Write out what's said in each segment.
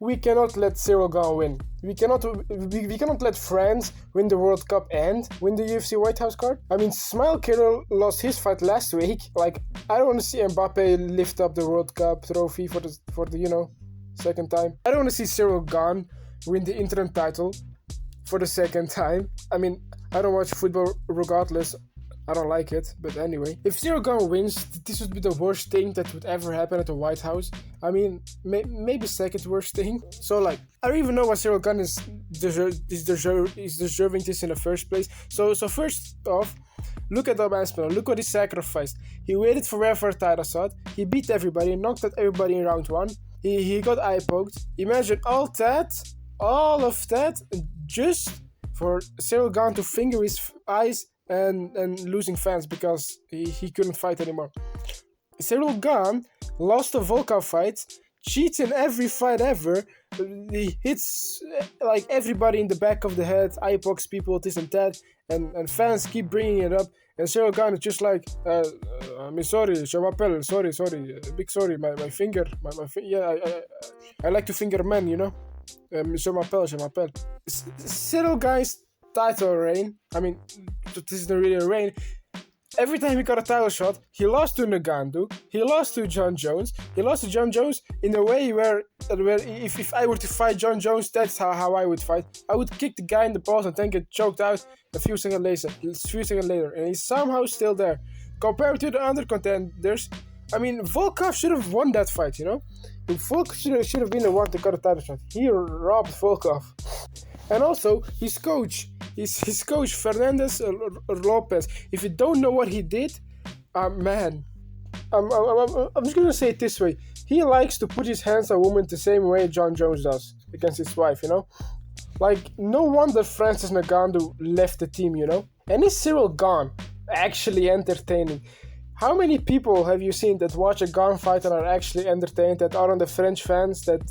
we cannot let Ciryl Gane win. We cannot let France win the World Cup and win the UFC White House card. I mean, Smile Killer lost his fight last week. Like, I don't want to see Mbappe lift up the World Cup trophy for the second time. I don't want to see Ciryl Gane win the interim title for the second time. I mean, I don't watch football regardless. I don't like it, but anyway. If Ciryl Gane wins, this would be the worst thing that would ever happen at the White House. I mean, maybe second worst thing. So, like, I don't even know why Ciryl Gane is deserving this in the first place. So first off, look at Tom Aspinall. Look what he sacrificed. He waited forever for a title shot. He beat everybody, knocked out everybody in round 1. He got eye poked. Imagine all of that, just for Ciryl Gane to finger his eyes and losing fans because he couldn't fight anymore. Ciryl Gane lost the Volkov fight, cheats in every fight ever. He hits like everybody in the back of the head, eye pokes people, this and that, and fans keep bringing it up. And Ciryl Gane is just like, I'm sorry, je m'appelle, sorry, big sorry, my finger, I like to finger men, je m'appelle. Ciryl Gane's title reign, I mean, this isn't really a reign. Every time he got a title shot, he lost to Ngannou, he lost to John Jones. He lost to John Jones in a way where if I were to fight John Jones, that's how I would fight. I would kick the guy in the balls and then get choked out a few seconds later, and he's somehow still there. Compared to the other contenders, I mean, Volkov should have won that fight, Volkov should have been the one that got a title shot. He robbed Volkov. And also, his coach, Fernand Lopez. If you don't know what he did, man, I'm just gonna say it this way. He likes to put his hands on women the same way John Jones does against his wife, Like, no wonder Francis Ngannou left the team, And is Ciryl Gane actually entertaining? How many people have you seen that watch a Gane fight and are actually entertained, that aren't the French fans that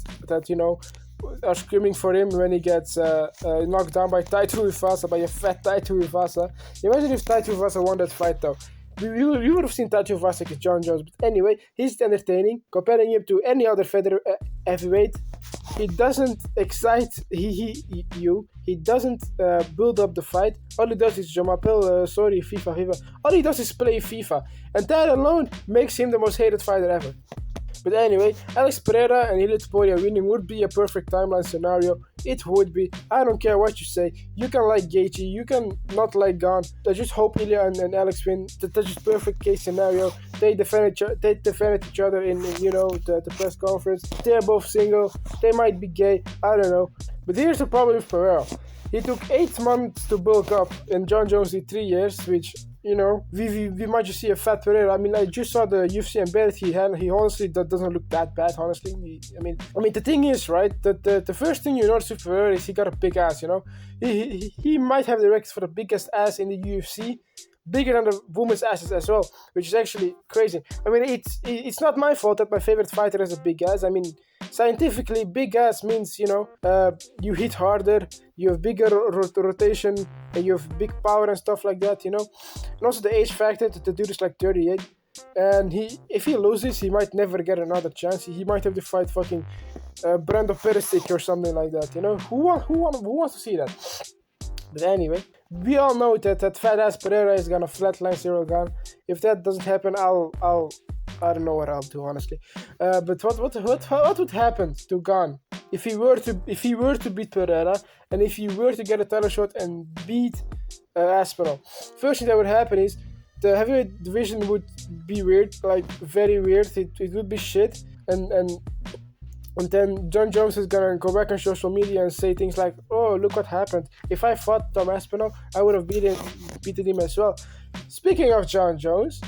are screaming for him when he gets knocked down by Tai Tuivasa, by a fat Tai Tuivasa? Imagine if Tai Tuivasa won that fight, though. You would have seen Tai Tuivasa against John Jones. But anyway, he's entertaining. Comparing him to any other heavyweight, he doesn't excite you. He doesn't build up the fight. All he does is FIFA. All he does is play FIFA. And that alone makes him the most hated fighter ever. But anyway, Alex Pereira and Ilia Topuria winning would be a perfect timeline scenario. It would be. I don't care what you say. You can like Gaethje, you can not like Gane. I just hope Ilia and Alex win. That's just perfect case scenario. They defended each other in the press conference. They're both single. They might be gay. I don't know. But here's the problem with Pereira. He took 8 months to bulk up, and John Jones did 3 years, which, we might just see a fat Pereira. I mean, I just saw the UFC embedded he had. He honestly doesn't look that bad, honestly. I mean, the thing is, right, that the first thing you notice with Pereira is he got a big ass, He might have the record for the biggest ass in the UFC, bigger than the women's asses as well, which is actually crazy. I mean, it's not my fault that my favorite fighter has a big ass. I mean, scientifically, big ass means, you hit harder, you have bigger rotation, and you have big power and stuff like that, And also the age factor, the dude is like 38, and if he loses, he might never get another chance. He might have to fight fucking Brando Perisic or something like that, Who wants to see that? But anyway, we all know that fat ass Pereira is gonna flatline Ciryl Gane. If that doesn't happen, I don't know what I'll do, honestly. But what would happen to Gane if he were to beat Pereira, and if he were to get a title shot and beat Aspinall? First thing that would happen is the heavyweight division would be weird, like very weird. It would be shit, and then John Jones is gonna go back on social media and say things like, "Oh, look what happened. If I fought Tom Aspinall, I would have beaten him as well." Speaking of John Jones,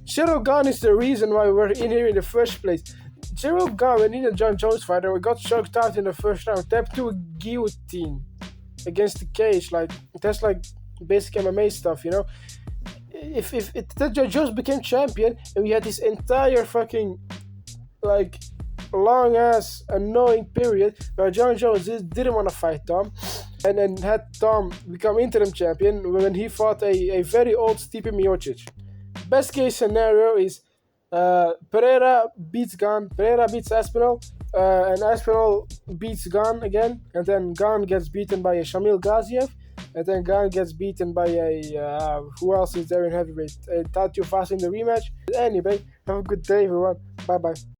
Ciryl Gane is the reason why we're in here in the first place. Ciryl Gane, when he and John Jones fighter, we got choked out in the first round, tapped to a guillotine against the cage. Like, that's like basic MMA stuff, If John Jones became champion and we had this entire fucking like long ass annoying period where John Jones didn't want to fight Tom, and then had Tom become interim champion when he fought a very old Stipe Miocic. Best case scenario is Pereira beats Gane, Pereira beats Aspinall, And Aspinall beats Gane again, and then Gane gets beaten by a Shamil Gaziev, and then Gane gets beaten by a who else is there in heavyweight? Tatu Fast in the rematch. Anyway, have a good day, everyone. Bye bye.